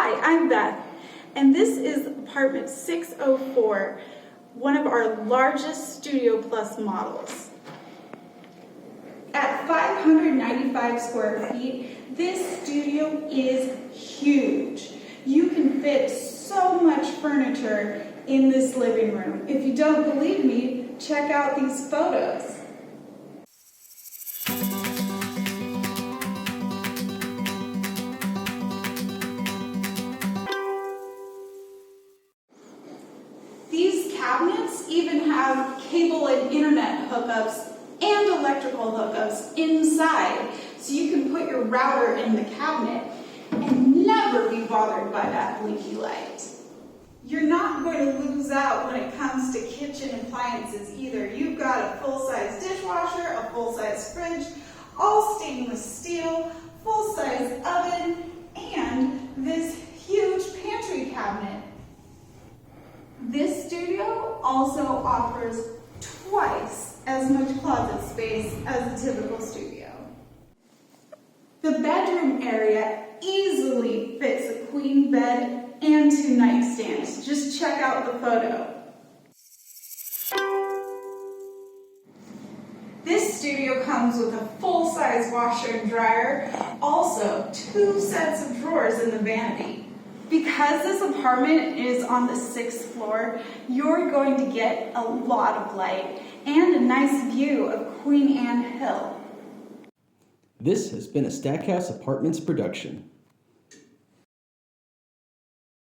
Hi, I'm Beth, and this is apartment 604, one of our largest Studio Plus models. At 595 square feet, this studio is huge. You can fit so much furniture in this living room. If you don't believe me, check out these photos. These cabinets even have cable and internet hookups and electrical hookups inside, so you can put your router in the cabinet and never be bothered by that blinky light. You're not going to lose out when it comes to kitchen appliances either. You've got a full-size dishwasher, a full-size fridge, all stainless steel, full-size oven, and this huge pantry cabinet. This studio also offers twice as much closet space as a typical studio. The bedroom area easily fits a queen bed and 2 nightstands. Just check out the photo. This studio comes with a full-size washer and dryer, also 2 sets of drawers in the vanity. Because this apartment is on the 6th floor, you're going to get a lot of light and a nice view of Queen Anne Hill. This has been a Stackhouse Apartments production.